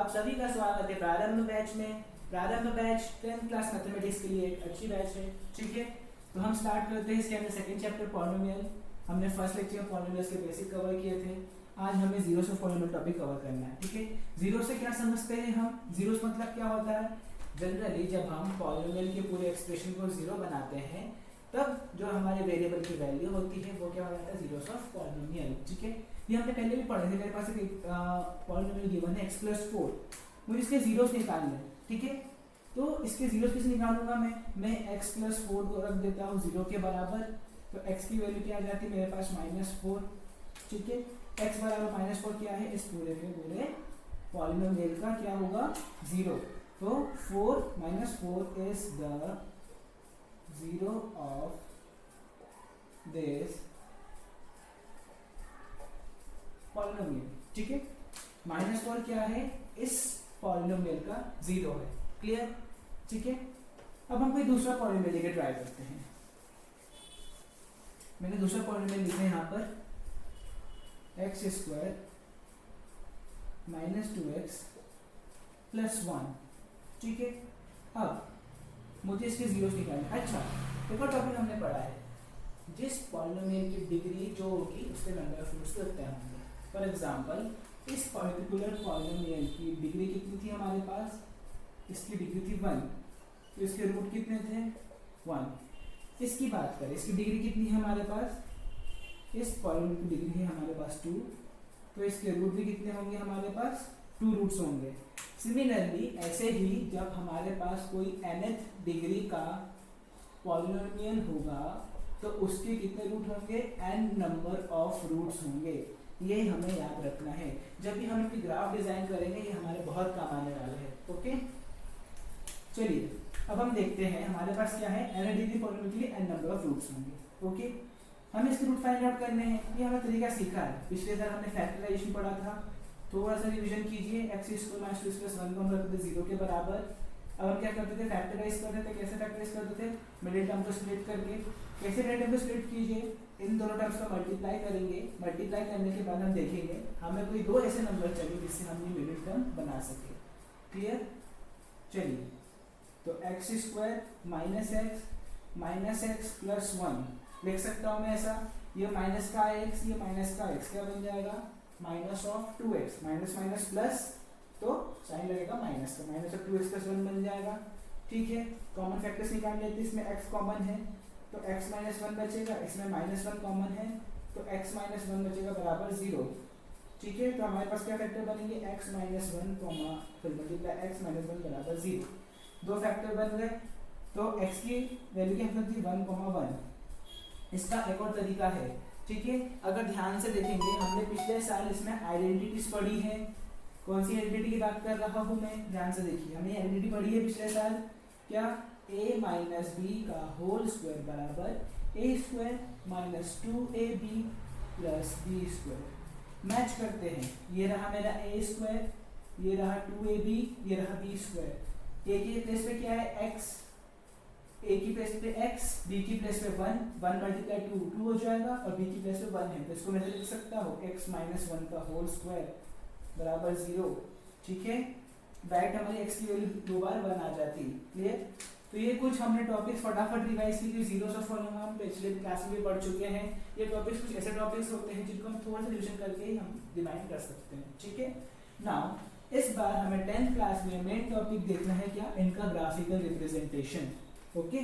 आप सभी का स्वागत है प्रारंभ बैच में। प्रारंभ बैच 10th क्लास मैथमेटिक्स के लिए एक अच्छी बैच है, ठीक है। तो हम स्टार्ट करते हैं इसके अंदर सेकंड चैप्टर पॉलिनोमियल। हमने फर्स्ट लेक्चर में पॉलिनोमियल्स के बेसिक कवर किए थे। आज हमें zeros of polynomial topic cover करना है, ठीक है। जीरो से क्या समझते हैं हम? जीरोस मतलब क्या होता है? जनरली जब हम पॉलिनोमियल के पूरे एक्सप्रेशन को जीरो बनाते हैं तब जो हमारे वेरिएबल की वैल्यू होती है वो क्या हो जाता है? जीरोस ऑफ पॉलिनोमियल, ठीक है। ये हमने पहले भी पढ़े थे। मेरे पास एक पॉलिनोमियल गिवन है x+4, मुझे इसके जीरोस निकालने हैं, ठीक है। तो इसके जीरोस किसे निकालूंगा मैं x+4 को रख देता हूँ जीरो के बराबर। तो x की वैल्यू क्या आ जाती है मेरे पास? -4, ठीक है। x बराबर -4 क्या है? इस पूरे के पूरे पॉलिनोमियल का क्या होगा? 0। तो 4 - 4 is the zero of this polynomial, ठीक है। -4 क्या है? इस पॉलिनोमियल का 0 है। क्लियर, ठीक है। अब हम कोई दूसरा पॉलिनोमियल लेके ट्राई करते हैं। मैंने दूसरा पॉलिनोमियल लिखा है यहाँ पर x² - 2x + 1, ठीक है। अब मुझे इसके जीरोस निकालने। अच्छा, एक और टॉपिक हमने पढ़ा है, जिस पॉलिनोमियल की डिग्री जो होगी उसके नंबर ऑफ रूट्स लगते होंगे। फॉर एग्जाम्पल, इस पर्टिकुलर पॉलिनोमियल की डिग्री कितनी थी हमारे पास? इसकी डिग्री थी 1, तो इसके रूट कितने थे? 1। इसकी बात करें, इसकी डिग्री कितनी है हमारे पास? इस पॉलिनोमियल की डिग्री है हमारे पास 2, तो इसके रूट भी कितने होंगे हमारे पास? 2 रूट्स होंगे। सिमिलरली ऐसे ही जब हमारे पास कोई nth डिग्री का पॉलिनोमियल होगा तो उसके कितने रूट होंगे? n नंबर ऑफ रूट्स होंगे। ये हमें याद रखना है। जब भी हम इनकी ग्राफ डिजाइन करेंगे ये हमारे बहुत काम आने वाले हैं, ओके। चलिए अब हम देखते हैं हमारे पास क्या है। n डिग्री पॉलिनोमियल के लिए n नंबर ऑफ रूट्स होंगे, ओके। हमें इसके रूट फाइंड आउट करने हैं। ये हमें तरीका सीखा है, पिछले बार हमने फैक्टराइजेशन पढ़ा था। थोड़ा सा रिवीजन कीजिए। x² - 2x + 1 को हम रखते थे 0 के बराबर। अब हम क्या करते थे? फैक्टराइज करते थे। कैसे फैक्टराइज करते थे? मिडिल टर्म को स्प्लिट करके। कैसे मिडिल टर्म को स्प्लिट कीजिए? इन दोनों टर्म्स का मल्टीप्लाई करेंगे। मल्टीप्लाई करने के बाद हम देखेंगे हमें कोई दो ऐसे नंबर चाहिए जिससे हम ये मिडिल टर्म बना सके। क्लियर? चलिए, तो x² - x + 1 लिख सकता हूँ मैं ऐसा। ये माइनस का x, ये माइनस का x क्या बन जाएगा? -2x। माइनस प्लस तो साइन लगेगा माइनस का, -2x + 1 बन जाएगा, ठीक है। कॉमन फैक्टर्स निकाल लेते हैं। इसमें x कॉमन है तो x - 1 बचेगा, इसमें -1 कॉमन है तो x - 1 बचेगा बराबर 0, ठीक है। तो हमारे पास क्या फैक्टर बनेंगे? x - 1 फिर मल्टीप्लाई x - 1 बराबर 0। दो फैक्टर बन गए। तो x की वैल्यू क्या थी? 1,1। इसका एक और तरीका है, ठीक है। अगर ध्यान से देखेंगे हमने पिछले साल इसमें आइडेंटिटीज पढ़ी है। कौन सी आइडेंटिटी की बात कर रहा हूँ मैं? ध्यान से देखिए, हमने आइडेंटिटी पढ़ी है पिछले साल। क्या? a - b का होल स्क्वायर बराबर a² - 2ab + b²। मैच करते हैं। ये रहा मेरा a², ये रहा 2ab, ये रहा b²। a की प्लेस पे क्या है? x, a की प्लेस पे x, b की प्लेस पे 1 × 2 हो जाएगा और b की प्लेस पे 1 है तो इसको मैं लिख सकता हूँ x - 1 का होल स्क्वायर बराबर 0, ठीक है। डायरेक्ट हमारी x की वैल्यू 2 बार 1 आ जाती है। क्लियर? तो ये कुछ हमने टॉपिक्स फटाफट रिवाइज की। जीरोस ऑफ पॉलिनोमियल हम पिछले क्लास में भी पढ़ चुके हैं। ये टॉपिक्स कुछ ऐसे टॉपिक्स होते हैं जिनको हम थोड़ा सा रिवीजन करके ही हम डिवाइन कर सकते हैं, ठीक है। नाउ इस बार हमें 10th क्लास में मेन टॉपिक देखना है क्या? इनका ग्राफिकल रिप्रेजेंटेशन, ओके।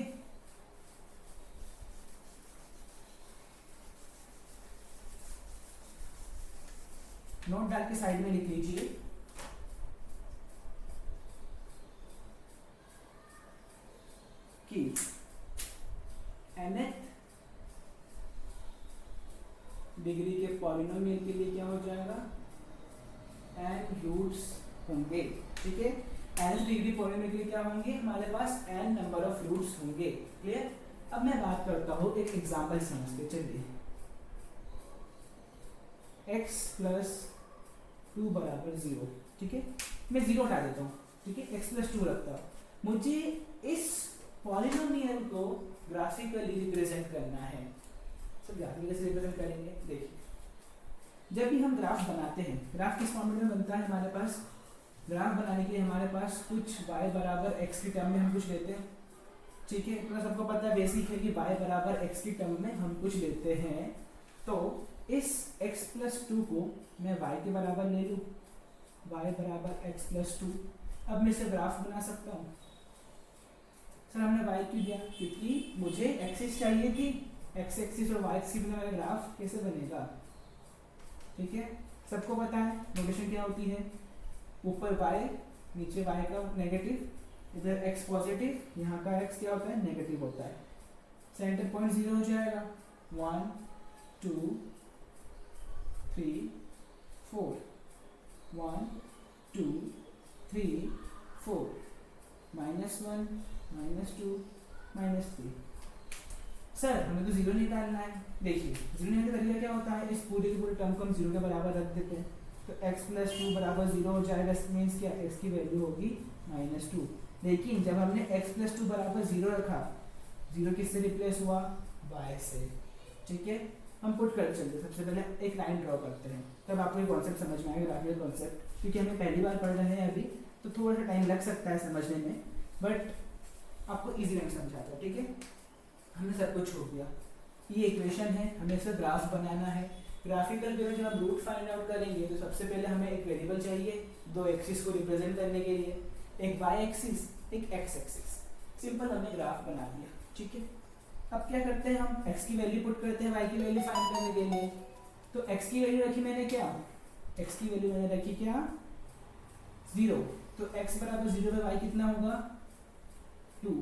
नोट डाल के साइड में लिख लीजिए कि nth डिग्री के पॉलिनोमियल के लिए क्या हो जाएगा? n रूट्स होंगे, ठीक है। nth डिग्री पॉलिनोमियल के लिए क्या होंगे? हमारे पास n नंबर ऑफ रूट्स होंगे। क्लियर? अब मैं बात करता हूँ एक एग्जांपल समझ के। चलिए, x + 2 बराबर 0, ठीक है। मैं 0 हटा देता हूँ, ठीक है। x + 2 रखता हूँ। मुझे इस पॉलिनोमियल को ग्राफिकली रिप्रेजेंट करना है। सब ग्राफिकली कैसे रिप्रेजेंट करेंगे? देखिए, जब भी हम ग्राफ बनाते हैं, ग्राफ किस फॉर्मेट में बनता है हमारे पास? ग्राफ बनाने के लिए हमारे पास कुछ y बराबर x की टर्म में हम कुछ लेते हैं, ठीक है, इतना सबको पता है, बेसिक है कि y बराबर x की टर्म में हम कुछ लेते हैं। तो इस x प्लस 2 को मैं y के बराबर ले लूँ, y बराबर x प्लस 2। अब मैं इसे ग्राफ बना सकता हूँ। सर हमने y क्यों दिया? क्योंकि मुझे एक्सिस चाहिए थी, x एक्सिस और y एक्सिस में मेरा ग्राफ कैसे बनेगा, ठीक है, सबको पता है नोटेशन क्या होती है, ऊपर y नीचे y का नेगेटिव, इधर x पॉजिटिव, यहाँ का x क्या होता है, नेगेटिव होता है। सेंटर पॉइंट 0 हो जाएगा, 1 2 3 4, 1 2 3 4, -1 -2 -3। सर हमें तो जीरो निकालना है। देखिए जीरो निकालने का तरीका क्या होता है, इस पूरे के पूरे टर्म को हम जीरो के बराबर रख देते हैं, तो x प्लस 2 बराबर 0 हो जाएगा। मीन्स क्या, x की वैल्यू होगी -2। लेकिन जब हमने x प्लस 2 बराबर 0 रखा, 0 किससे रिप्लेस हुआ, y से, ठीक है। हम पुट कर चलते, सबसे पहले एक लाइन ड्रॉ करते हैं, तब आपको ये कॉन्सेप्ट समझ में आएगा, ग्राफिकल कॉन्सेप्ट, क्योंकि हमें पहली बार पढ़ रहे हैं अभी, तो थोड़ा सा टाइम लग सकता है समझने में, बट आपको इजी रंग समझाता है, ठीक है। हमने सब कुछ छोड़ दिया, ये इक्वेशन है, हमें इसका ग्राफ बनाना है। ग्राफिकल वे में जब हम रूट फाइंड आउट करेंगे तो सबसे पहले हमें एक वेरिएबल चाहिए दो एक्सिस को रिप्रेजेंट करने के लिए, एक y एक्सिस एक x एक्सिस। सिंपल हमने ग्राफ बना दिया, ठीक है। अब क्या करते हैं, हम x की वैल्यू पुट करते हैं y की वैल्यू फाइंड करने के लिए। तो x की वैल्यू रखी मैंने क्या, x की वैल्यू मैंने रखी क्या, 0। तो x बराबर 0 पे y कितना होगा, 2।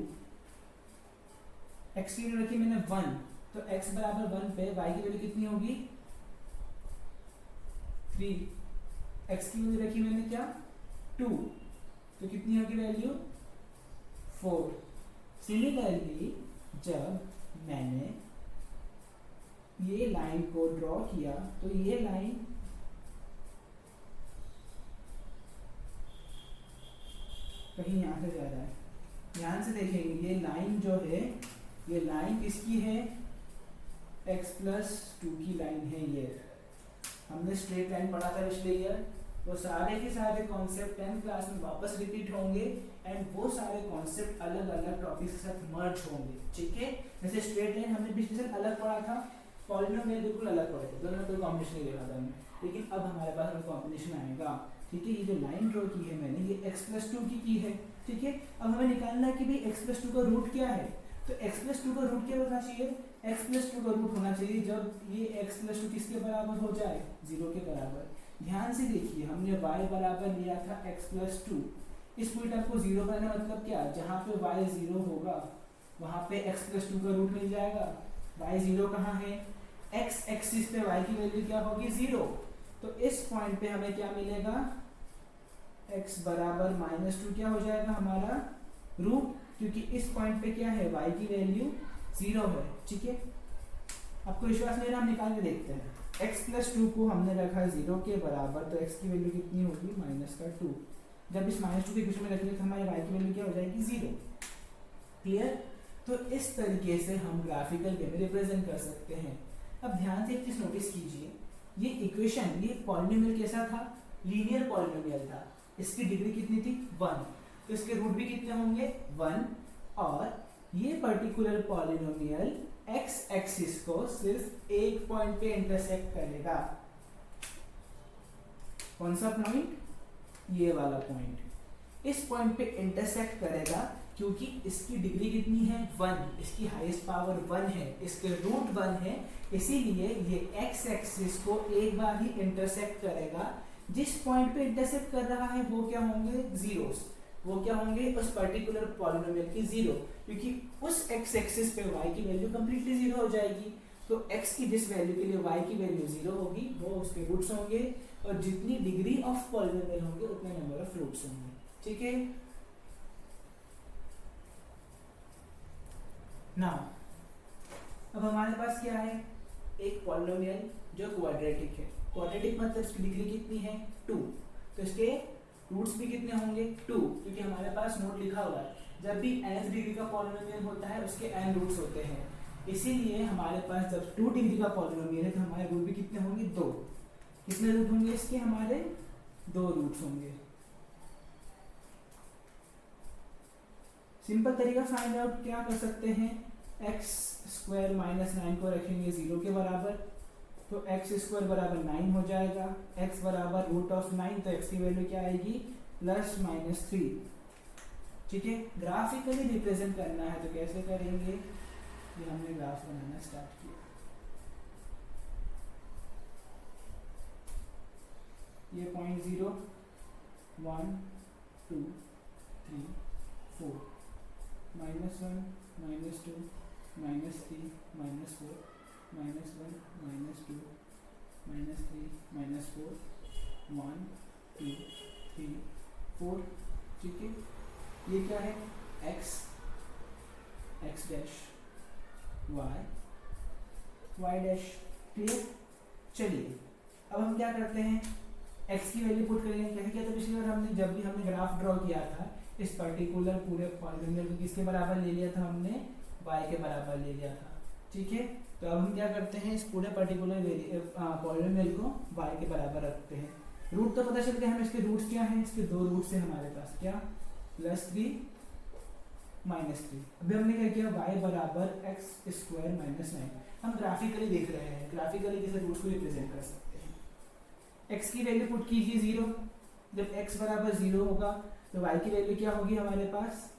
x की वैल्यू रखी मैंने 1, तो x बराबर 1 पे y की वैल्यू कितनी होगी, 3। x की वैल्यू रखी मैंने क्या, 2, तो कितनी होगी वैल्यू, 4। सिमिलरली जब मैंने ये लाइन को ड्रॉ किया, तो ये लाइन कहीं यहां से जा रहा है, ध्यान से देखेंगे, ये लाइन जो है, ये लाइन किसकी है, x प्लस 2 की लाइन है। ये हमने स्ट्रेट लाइन पढ़ा था पिछले ईयर, वो सारे के सारे कॉन्सेप्ट 10th क्लास में वापस रिपीट होंगे, एंड वो सारे कॉन्सेप्ट अलग अलग टॉपिक्स के साथ मर्ज होंगे, ठीक है। जैसे स्ट्रेट लाइन हमने पिछले साल अलग पढ़ा था, पॉलिनोमियल बिल्कुल अलग पढ़े थे, दोनों में कोई कॉम्बिनेशन नहीं देखा था हमने, लेकिन अब हमारे पास में कॉम्बिनेशन आएगा, ठीक है। ये जो लाइन ड्रॉ की है मैंने, ये x प्लस 2 की है, ठीक है। अब हमें निकालना है कि भाई x प्लस 2 का रूट क्या है, तो x प्लस 2 का रूट क्या होना चाहिए, x प्लस 2 का रूट होना चाहिए जब ये x प्लस 2 किसके बराबर हो जाए, 0 के बराबर। ध्यान से देखिए, हमने y बराबर लिया था x प्लस 2, इस पूरी टर्म को 0 करने मतलब क्या, जहाँ पे y 0 होगा वहाँ पे x प्लस 2 का रूट मिल जाएगा। y 0 कहाँ है, x एक्सिस पे y की वैल्यू क्या होगी, 0, तो इस पॉइंट पे हमें क्या मिलेगा, x बराबर -2 क्या हो जाएगा हमारा रूट, क्योंकि इस पॉइंट पे क्या है, y की वैल्यू 0 है, ठीक है। आपको विश्वास नहीं है, हम निकाल के देखते हैं। x प्लस 2 को हमने रखा 0 के बराबर, तो x की वैल्यू कितनी होगी, -2। जब इस -2 के बीच में रखेंगे तो हमारे y की वैल्यू क्या हो जाएगी, 0। क्लियर। तो इस तरीके से हम ग्राफिकल वे में रिप्रेजेंट कर सकते हैं। अब ध्यान से एक चीज नोटिस कीजिए, ये इक्वेशन, ये पॉलिनोमियल कैसा था, लीनियर पॉलिनोमियल था, इसकी डिग्री कितनी थी, 1, तो इसके रूट भी कितने होंगे, 1, और ये पर्टिकुलर पॉलिनोमियल x एक्सिस को सिर्फ एक पॉइंट पे इंटरसेक्ट करेगा। कौन सा पॉइंट, ये वाला पॉइंट, इस पॉइंट पे इंटरसेक्ट करेगा, क्योंकि इसकी डिग्री कितनी है, 1, इसकी हाईएस्ट पावर 1 है, इसके रूट 1 है, इसीलिए ये x एक्सिस को एक बार ही इंटरसेक्ट करेगा। जिस पॉइंट पे इंटरसेक्ट कर रहा है वो क्या होंगे, जीरोस, वो क्या होंगे, उस पर्टिकुलर पॉलिनोमियल की 0, क्योंकि उस x एक्सिस पे y की वैल्यू कंप्लीटली 0 हो जाएगी। तो x की जिस वैल्यू के लिए y की वैल्यू 0 होगी वो उसके रूट्स होंगे, और जितनी डिग्री ऑफ पॉलिनोमियल होंगे उतने नंबर ऑफ रूट्स होंगे, ठीक है। नाउ अब हमारे पास क्या है, एक पॉलिनोमियल जो क्वाड्रेटिक है, क्वाड्रेटिक मतलब इसकी डिग्री कितनी है, 2, तो इसके रूट्स भी कितने होंगे, 2, क्योंकि हमारे पास नोट लिखा हुआ है जब भी nth डिग्री का पॉलिनोमियल होता है उसके n रूट्स होते हैं, इसीलिए हमारे पास जब 2 डिग्री का पॉलिनोमियल है तो हमारे रूट भी कितने होंगे, 2। कितने रूट होंगे इसके, हमारे 2 रूट्स होंगे, सिंपल तरीका फाइंड आउट क्या कर सकते हैं, एक्स स्क्वायर माइनस 9 को रखेंगे 0 के बराबर, तो एक्स स्क्वायर बराबर 9 हो जाएगा, एक्स बराबर रूट ऑफ 9, तो एक्स की वैल्यू क्या आएगी प्लस माइनस 3। ठीक है, ग्राफिकली रिप्रेजेंट करना है तो कैसे करेंगे, ये हमने ग्राफ बनाना स्टार्ट किया, ये 0.0 1 2 3 4 -1 -2 -3 -4 -1 -2 -3 -4 1 2 3 4। ठीक है, ये क्या है x x dash y dash. Clear. चलिए अब हम क्या करते हैं, x की वैल्यू पुट करेंगे। कैसे किया था पिछली बार हमने, जब भी हमने ग्राफ ड्रॉ किया था इस पर्टिकुलर पूरे पॉलिनोमियल को किसके बराबर ले लिया था हमने, y के बराबर ले लिया था। ठीक है, तो अब हम क्या करते हैं, इस पूरे पर्टिकुलर पॉलिनोमियल को y के बराबर रखते हैं। रूट तो पता चल गया हमें, इसके रूट्स क्या हैं, इसके दो रूट्स हैं हमारे पास, क्या +3 -3। अभी हमने क्या किया, y बराबर एक्स स्क्वायर माइनस 9। हम ग्राफिकली देख रहे हैं, ग्राफिकली किसी रूट्स को रिप्रेजेंट कर सकते हैं। x की वैल्यू पुट कीजिए 0, जब x बराबर 0 होगा तो y की वैल्यू क्या होगी हमारे पास,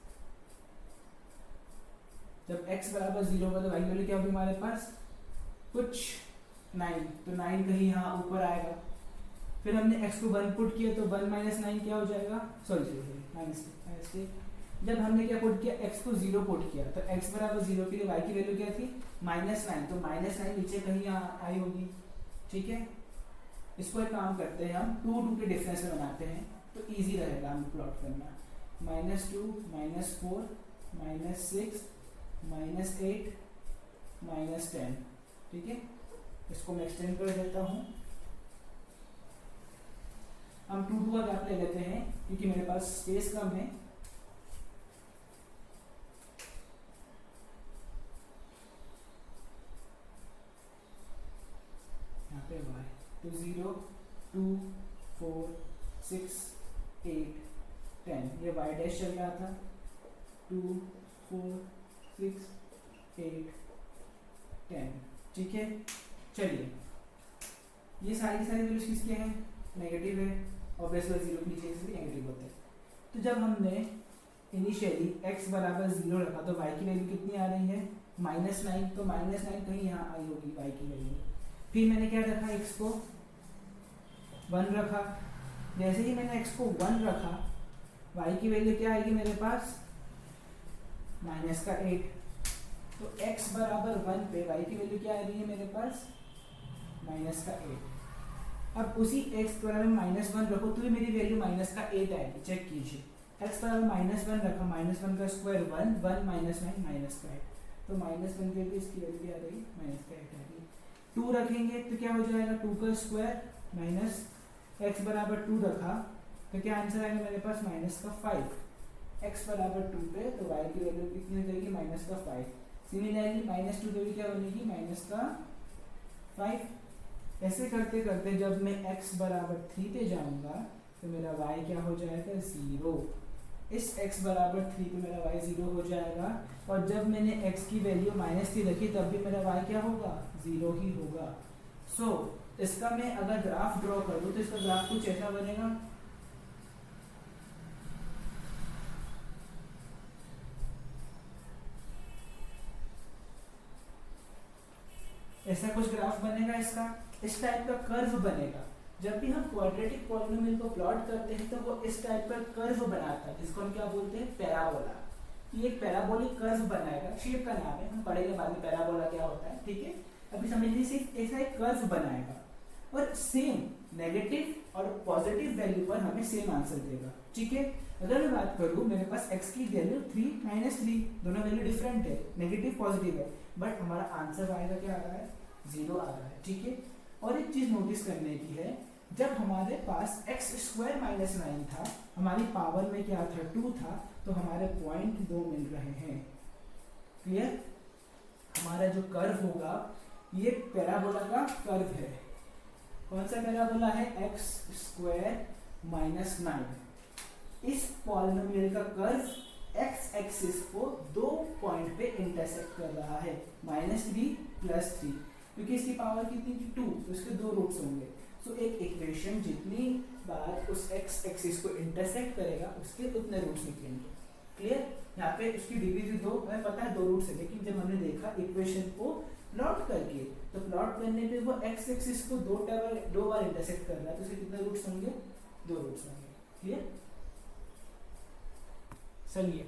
जब x बराबर 0 होगा तो y की वैल्यू क्या होगी हमारे पास, कुछ 9, तो 9 कहीं यहाँ ऊपर आएगा। फिर हमने x को 1 पुट किया तो 1 माइनस 9 क्या हो जाएगा, सॉरी -3। जब हमने क्या पुट किया, x को 0 पुट किया तो x बराबर 0 के लिए y की वैल्यू क्या थी -9, तो -9 नीचे कहीं यहाँ आई होगी। ठीक है, इसको एक काम करते हैं, हम 2 2 के डिफरेंस में बनाते हैं तो इजी रहेगा हमें प्लॉट करना। -2 -4 -6 -8 -10। ठीक है, इसको मैं एक्सटेंड कर देता हूँ, हम 2 2 का गैप ले लेते हैं क्योंकि मेरे पास स्पेस कम है। यहाँ पे y तो 0 2 4 6 8 10, ये y डैश चल रहा था, 2 4 6 8 10। ठीक है, चलिए ये सारी वैल्यूज किसके हैं, नेगेटिव है, ऑब्वियसली 0 के नीचे इसलिए नेगेटिव होते हैं। तो जब हमने इनिशियली x बराबर 0 रखा तो y की वैल्यू कितनी आ रही है -9, तो -9 कहीं यहाँ आई होगी y की वैल्यू। फिर मैंने क्या रखा, x को 1 रखा, जैसे ही मैंने x को 1 रखा y की वैल्यू क्या आएगी मेरे पास -8, तो x बराबर 1 पे y की वैल्यू क्या आ रही है मेरे पास -8। अब उसी x बराबर -1 रखो तो मेरी वैल्यू -8 आएगी, चेक कीजिए। x बराबर -1 रखा, -1 का स्क्वायर 1 1 -9 -8, तो -1 पे भी इसकी वैल्यू आ रही -8 आ रही। 2 रखेंगे तो क्या हो जाएगा, 2 का स्क्वायर माइनस x बराबर 2 रखा तो क्या आंसर आएगा मेरे पास -5। x बराबर 2 पे तो y की वैल्यू कितनी हो जाएगी -5। सिमिलरली -2 पे भी क्या बनेगी -5। ऐसे करते करते जब मैं x बराबर 3 पे जाऊंगा तो मेरा y क्या हो जाएगा 0। इस x बराबर 3 पे मेरा y 0 हो जाएगा, और जब मैंने x की वैल्यू -3 रखी तब भी मेरा y क्या होगा 0 ही होगा। सो इसका मैं अगर ग्राफ ड्रॉ करूं तो इसका ग्राफ कुछ ऐसा बनेगा, ऐसा कुछ ग्राफ बनेगा इसका, इस टाइप का कर्व बनेगा। जब भी हम क्वाड्रेटिक पॉलिनोमियल को प्लॉट करते हैं तो वो इस टाइप का कर्व बनाता है, जिसको हम क्या बोलते हैं पैराबोला। ये एक पैराबोलिक कर्व बनाएगा, शेप का नाम है, हम पढ़ेंगे बाद में पैराबोला क्या होता है। ठीक है, अभी समझ लीजिए सिर्फ ऐसा एक कर्व बनाएगा और सेम नेगेटिव और पॉजिटिव वैल्यू पर हमें सेम आंसर देगा। ठीक है, अगर मैं बात करूं मेरे पास x की वैल्यू 3 -3, दोनों वैल्यू डिफरेंट है, नेगेटिव पॉजिटिव है, बट हमारा आंसर आएगा क्या आ रहा है 0 आ रहा है। ठीक है, और एक चीज नोटिस करने की है, जब हमारे पास x² -9 था, हमारी पावर में क्या था 2 था, तो हमारे पॉइंट 2 मिल रहे हैं। क्लियर, हमारा जो कर्व होगा ये पैराबोला का कर्व है। कौन सा पैराबोला है, x² -9। इस पॉलिनोमियल का कर्व एक्स एक्सिस को दो पॉइंट पे इंटरसेक्ट कर रहा है, -3 + 3, क्योंकि इसकी पावर कितनी थी 2, तो इसके दो रूट्स होंगे। सो एक इक्वेशन जितनी बार उस एक्स एक्सिस को इंटरसेक्ट करेगा उसके उतने रूट्स निकलेंगे। क्लियर? यहाँ पे उसकी डिग्री 2, हमें पता है 2 रूट्स है, लेकिन जब हमने देखा इक्वेशन को प्लॉट करके, तो प्लॉट करने पे वो एक्स एक्सिस को दो बार इंटरसेक्ट कर रहा है, तो उसके कितने रूट्स होंगे? 2 रूट्स होंगे। क्लियर? चलिए,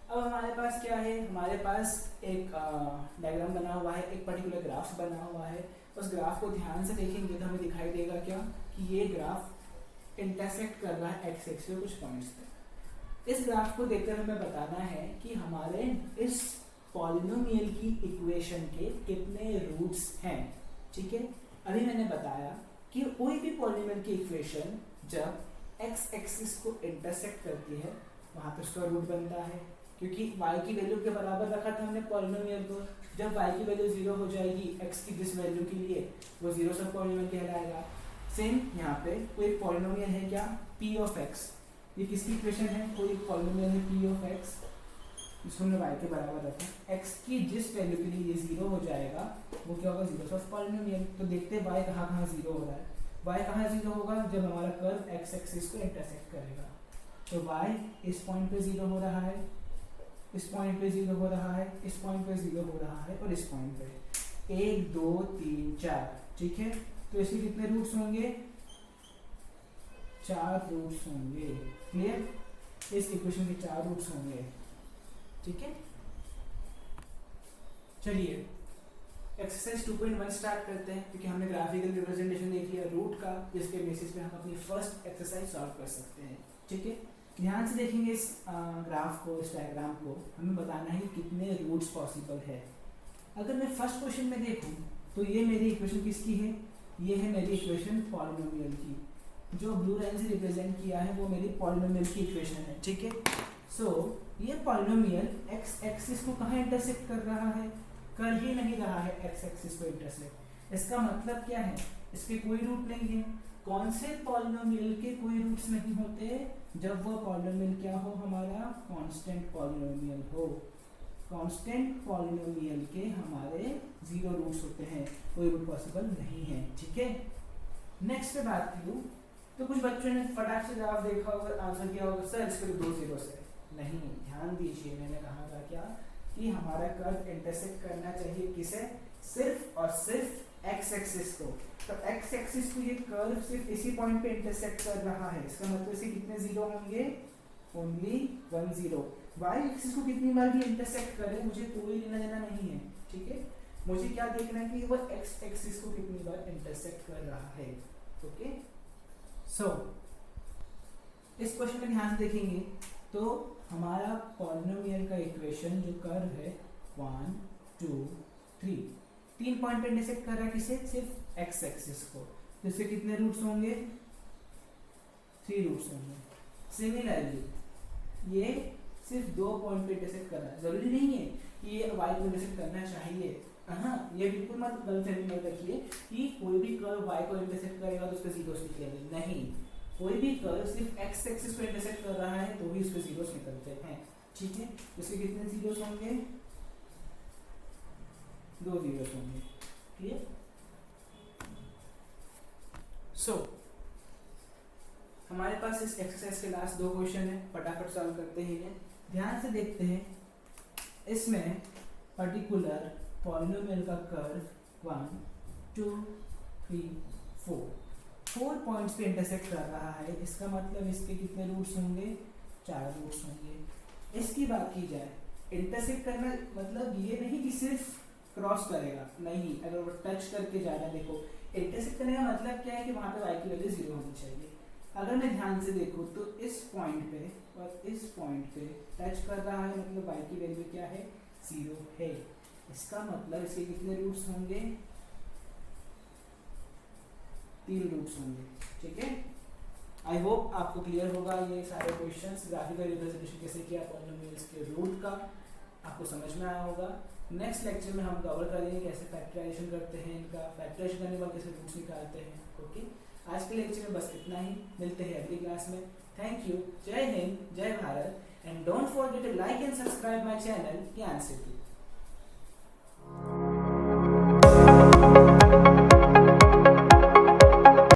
अब हमारे पास क्या है? हमारे पास एक डायग्राम बना हुआ है, एक पर्टिकुलर ग्राफ बना हुआ है। उस ग्राफ को ध्यान से देखेंगे तो हमें दिखाई देगा क्या कि ये ग्राफ इंटरसेक्ट कर रहा है एक्स एक्सिस के कुछ पॉइंट्स पे। इस ग्राफ को देखकर हमें बताना है कि हमारे इस पॉलिनोमियल की इक्वेशन के कितने रूट्स हैं। ठीक है, अभी मैंने बताया कि कोई भी पॉलिनोमियल की इक्वेशन जब एक्स एक्सिस को इंटरसेक्ट करती है वहां पे उसका रूट बनता है, क्योंकि y की वैल्यू के बराबर रखा था हमने पॉलिनोमियल को। जब y की वैल्यू 0 हो जाएगी x की जिस वैल्यू के लिए, वो जीरो सब पॉलिनोमियल कहलाएगा। सेम यहाँ पे कोई पॉलिनोमियल है क्या? p of x। ये किसकी इक्वेशन है? कोई पॉलिनोमियल है p ऑफ x, इसको हमने y के बराबर रखा। x की जिस वैल्यू के लिए ये 0 हो जाएगा वो क्या होगा? Zero of polynomial. तो देखते हैं y कहाँ 0 हो रहा है। y कहाँ 0 होगा? जब हमारा कर्व x एक्सिस को इंटरसेक्ट करेगा। तो y इस पॉइंट पे 0 हो रहा है, इस पॉइंट पे 0 हो रहा है, इस पॉइंट पे 0 हो रहा है, और इस पॉइंट पे 1 2 3 4। ठीक है, तो इसके कितने रूट्स होंगे? 4 रूट्स होंगे। क्लियर? इस इक्वेशन के 4 रूट्स होंगे। ठीक है, चलिए एक्सरसाइज 2.1 स्टार्ट करते हैं, क्योंकि हमने ग्राफिकल रिप्रेजेंटेशन देख लिया रूट का, जिसके बेसिस पे हम अपनी फर्स्ट एक्सरसाइज सॉल्व कर सकते हैं। ठीक है, ध्यान से देखेंगे इस ग्राफ को, इस डायग्राम को। हमें बताना है कि कितने रूट्स पॉसिबल है। अगर मैं फर्स्ट क्वेश्चन में देखूं तो ये मेरी इक्वेशन किसकी है? ये है मेरी इक्वेशन पॉलिनोमियल की। जो ब्लू लाइन से रिप्रेजेंट किया है वो मेरी पॉलिनोमियल की इक्वेशन है। ठीक है, सो ये पॉलिनोमियल एक्स एक्सिस को कहाँ इंटरसेक्ट कर रहा है? कर ही नहीं रहा है एक्स एक्सिस को इंटरसेक्ट। इसका मतलब क्या है? इसके कोई रूट नहीं है। कौन से पॉलिनोमियल के कोई रूट्स नहीं होते? जब वो पॉलिनोमियल क्या हो? हमारा कांस्टेंट पॉलिनोमियल हो। कांस्टेंट पॉलिनोमियल के हमारे 0 रूट्स होते हैं, कोई रूट पॉसिबल नहीं है। ठीक है, नेक्स्ट पे बात करूं तो कुछ बच्चों ने फटाक से जवाब देखा होगा, आंसर किया होगा सर इसके 2 जीरोस है। नहीं, ध्यान दीजिए, मैंने कहा था क्या कि हमारा कर्व इंटरसेक्ट करना चाहिए किसे? सिर्फ और सिर्फ एक्स एक्सिस को। तो एक्स एक्सिस को ये कर्व सिर्फ इसी पॉइंट पे इंटरसेक्ट कर रहा है, इसका मतलब इसके कितने 0 होंगे? ओनली 1 0। वाई एक्सिस को कितनी बार भी इंटरसेक्ट करे मुझे कोई लेना देना नहीं है। ठीक है, मुझे क्या देखना है कि वो एक्स एक्सिस को कितनी बार इंटरसेक्ट कर रहा है। ओके, सो इस क्वेश्चन में ध्यान से देखेंगे तो हमारा पॉलिनोमियल का इक्वेशन जो कर्व है 1 2 3, 3 पॉइंट पे इंटरसेक्ट कर रहा है किसे? सिर्फ एक्स एक्सिस को। तो इसके कितने रूट्स होंगे? 3 रूट्स होंगे। सिमिलरली ये सिर्फ 2 पॉइंट पे इंटरसेक्ट कर रहा है। जरूरी नहीं है कि ये y को इंटरसेक्ट करना चाहिए। हाँ, ये बिल्कुल मत गलतफहमी मत रखिए कि कोई भी कर्व y को इंटरसेक्ट करेगा तो उसके जीरोस निकलेंगे। नहीं, कोई भी कर्व सिर्फ x एक्सिस को इंटरसेक्ट कर रहा है तो ही उसके जीरोस निकलते हैं। ठीक है, उसके कितने जीरोस होंगे? 2 जीरोस होंगे। क्लियर? सो हमारे पास इस एक्सरसाइज के लास्ट 2 क्वेश्चन है, फटाफट सॉल्व करते हैं। ये ध्यान से देखते हैं। इसमें पर्टिकुलर पॉलिनोमियल का कर्व 1 2 3 4 पॉइंट्स पे इंटरसेक्ट कर रहा है। इसका मतलब इसके कितने रूट्स होंगे? 4 रूट्स होंगे। इसकी बात की जाए, इंटरसेक्ट करना मतलब ये नहीं कि सिर्फ क्रॉस करेगा, नहीं, अगर वो टच करके जा रहा है। देखो, इंटरसेक्ट करने का मतलब क्या है कि वहां पे y की वैल्यू 0 होनी चाहिए। अगर मैं ध्यान से देखूं तो इस पॉइंट पे और इस पॉइंट पे टच कर रहा है, मतलब y की वैल्यू क्या है? 0 है। इसका मतलब इसके कितने रूट्स होंगे? 3 रूट्स होंगे। ठीक है, आई होप आपको क्लियर होगा ये सारे क्वेश्चंस। ग्राफिकल रिप्रेजेंटेशन कैसे किया पॉलिनोमियल्स के रूट का आपको समझ में आया होगा। नेक्स्ट लेक्चर में हम कवर करेंगे कैसे फैक्टराइजेशन करते हैं, इनका फैक्टराइजेशन करने के बाद कैसे रूट्स निकालते हैं। ओके, आज के लेक्चर में बस इतना ही। मिलते हैं अगली क्लास में। Thank you. जय हिंद, जय Bharat. And don't forget to like and subscribe my channel, Gyan City.